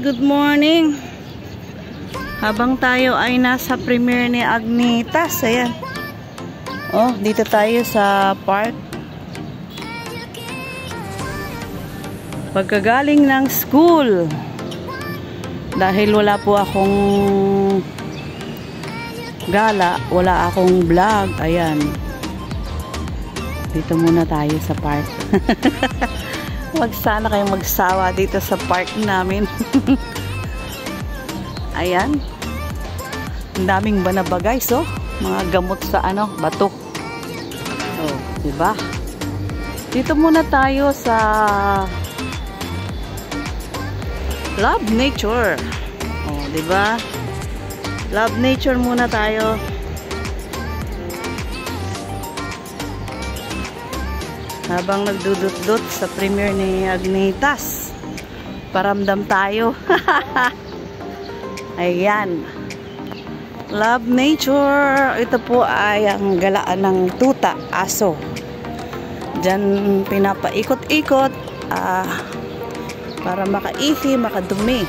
good morning. Habang tayo ay nasa premiere ni Agnitas, ayan. Oh, dito tayo sa park. Pagkagaling ng school, dahil wala po akong gala, wala akong vlog, ayan. Dito muna tayo sa park. Wag sana kayong magsawa dito sa park namin. Ayan. Ang daming banaba guys, oh. Mga gamot sa bato. Oh, diba? Dito muna tayo sa Love Nature. Oh, diba? Love Nature muna tayo. Habang nagdudot-dot sa premiere ni Agnitas, paramdam tayo. Ayan. Love Nature. Ito po ay ang galaan ng tuta, aso. Diyan pinapaikot-ikot para makaihi, makadumi.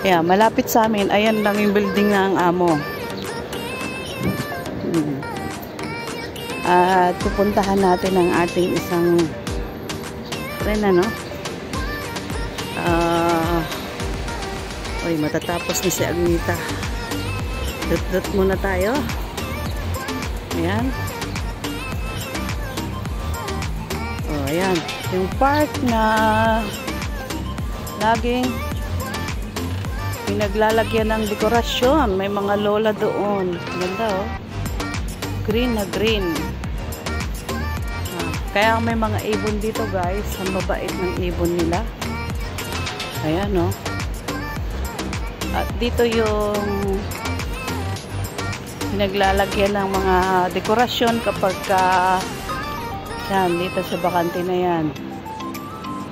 Ayan, malapit sa amin. Ayan lang yung building ng amo. At pupuntahan natin ang ating isang friend, Uy, matatapos na si Agnita. Dot-dot muna tayo. Ayan. Oh, ayan. Yung park na laging pinaglalagyan ng dekorasyon. May mga lola doon. Ganda, oh. Green na green. Kaya may mga ibon dito guys. Ang mabait ng ibon nila. Ayan, oh. At dito yung pinaglalagyan ng mga dekorasyon kapag yan, dito sa bakante na yan.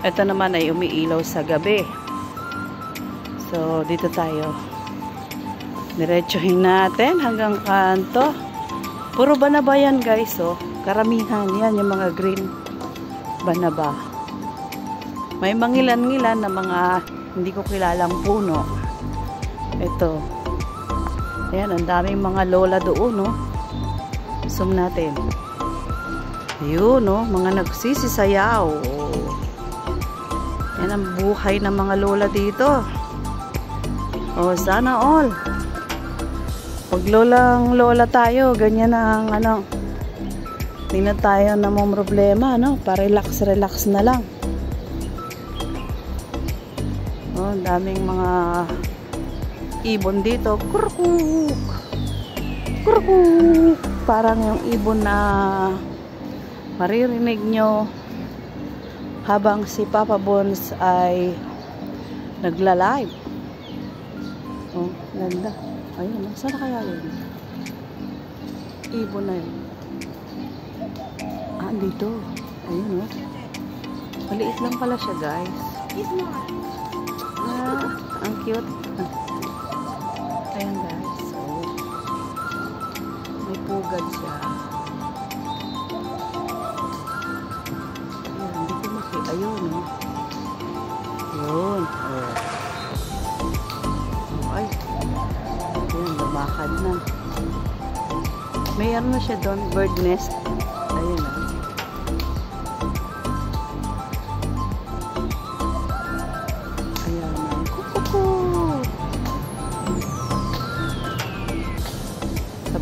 Ito naman ay umiilaw sa gabi. So, dito tayo. Diretsuhin natin hanggang kanto. Puro banaba yan guys, oh. Karamihan yan, yung mga green banaba. May mangilan-ngilan na mga hindi ko kilalang puno. Ito. Ayan, ang daming mga lola doon, no? Zoom natin. Ayun, no? Mga nagsisisayaw. Yan ang buhay ng mga lola dito. Oh, sana all. Pag lola tayo, ganyan ang hindi na tayo namang problema, no? Pa-relax na lang. Oh, daming mga ibon dito. Kurkuk! Kurkuk! Parang yung ibon na maririnig nyo habang si Papa Bones ay nagla-live. Oh, ganda. Ayun, saan kaya yun? Ibon na yun. Dito. Ayun, oh. Maliit lang pala siya, guys. Ang cute. Ayan, guys. So, may pugad siya. Ayan, hindi ko makita. Ayun, oh. Ayun. Oh. Ay. Ayan, lumakad na. May na siya doon, bird nest. Ayun, oh.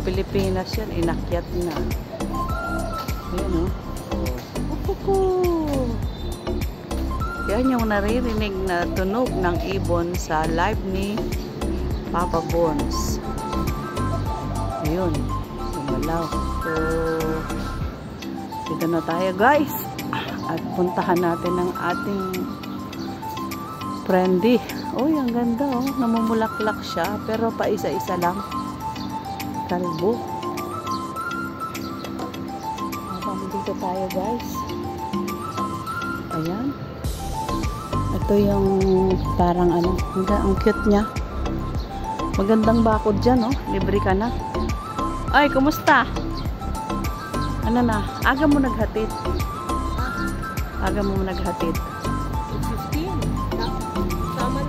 Pilipinas yan, inakyat na. Ayan, o. Kukuku. Yan yung naririnig na tunog ng ibon sa live ni Papa Bones. Ayun. Sumalaw. So, dito na tayo guys. At puntahan natin ang ating friendy. Uy, ang ganda, oh. Namumulaklak siya, pero pa isa-isa lang. Kalbo. Dito tayo guys. Ayan. Ito yung parang ang cute niya. Magandang bakod dyan, oh. Libre ka na. Ay, kumusta? Ano na? Aga mo naghatid? Aga mo naghatid? 15. Sama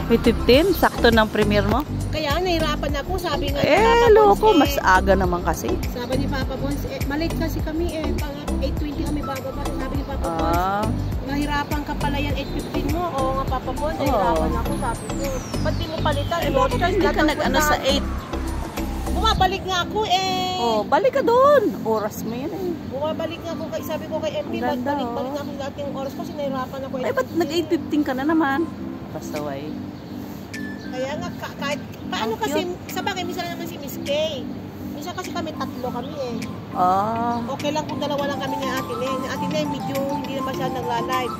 May 15? Sakto ng premiere mo? Kaya nahirapan ako, sabi nga ni Eh, Papa loko. Bones, Mas aga naman kasi. sabi ni Papa Bones, malate kasi kami pang 8:20 kami bababa. Sabi ni Papa Bones, Ah, nahirapan ka pala yan 8:15 mo. Oo nga Papa Bones, nahirapan ako, sabi ko. Ba't di mo palitan? bakit hindi ka nag-ano sa 8? Bumabalik nga ako Oh, balik ka doon. Oras mo yun eh. Bumabalik nga ako, sabi ko kay MP, Ang ganda, balik nga ako dating oras ko, sinahirapan ako. Ay, ba't nag-8:15 ka na naman? Basta way. Kaya nga, kahit, paano Ang kasi, sa bagay, minsan naman si Miss Kay. Minsan kasi kami, 3 kami Ah. Okay lang kung 2 lang kami ni Ate Neng. Ni Ate Neng, medyo hindi naman siya nagla-live.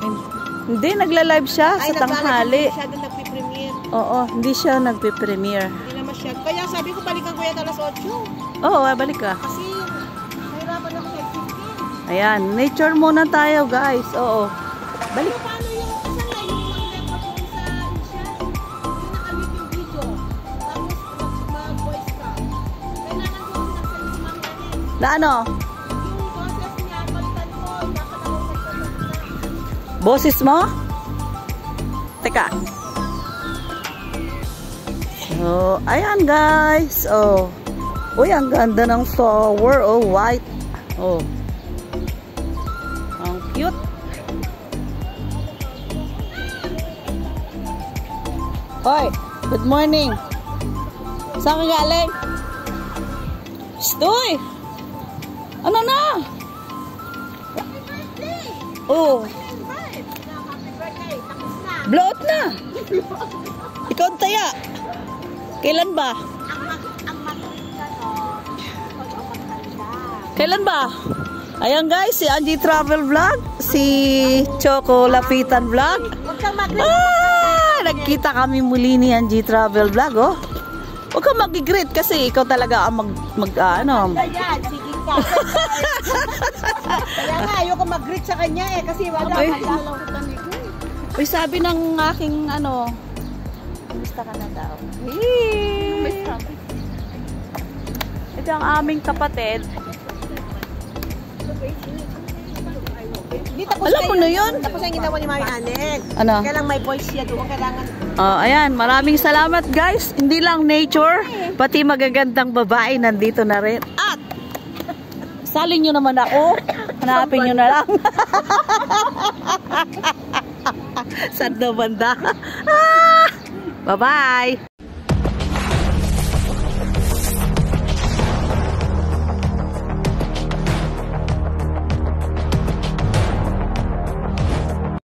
Hindi, nagla-live siya sa tanghali. Hindi siya doon nagpipremiere. Oo, hindi siya nagpe-premiere. Hindi naman siya. Kaya sabi ko, balikan ko yan alas 8. Oo, balik ka. Kasi, nahirapan ako sa 15. Ayan, nature muna tayo guys. Oo. Balik. So, paano yung isang na yung mga record ko sa Insya? Yung nakamit yung video. Tapos, mag-voice ka. Kailangan ko sinaksan si Mami Anen. Na ano? Yung boses niya, balikan ko. Dapat ako nagsasalita. Boses mo? Teka. So, ayan guys. Oh. Uy, ang ganda ng flower. Oh, white. Oh. Ang cute. Hoy, good morning. Saan ka galing? Stoy! Ano na? Oh. Happy birthday. Tapos na. Blowout na. Ikaw ang taya. Kailan ba? Ang matuloy ka, no? Pag-opagtanda. Kailan ba? Ayan guys, si Angie Travel Vlog, si Choco Lapitan Vlog. Huwag kang mag-greet. Nagkita kami muli ni Angie Travel Vlog, oh. Huwag kang mag-greet kasi ikaw talaga ang ano. Ayan, sige ka. Kaya nga, ayoko mag-greet sa kanya kasi wala Okay. ka lang ko tanigay. Uy, sabi ng aking ano, kumusta ka na daw? Hey! Ito ang aming kapatid. Di, tapos Alam mo na yun. Tapos ang ginawa ni Mami Anen. Ano? Kailang may voice siya doon. Kailangan. Ayan, maraming salamat guys. Hindi lang nature, pati magagandang babae nandito na rin. At salin nyo naman ako. Hanapin nyo na lang. Saan na banda? Bye-bye.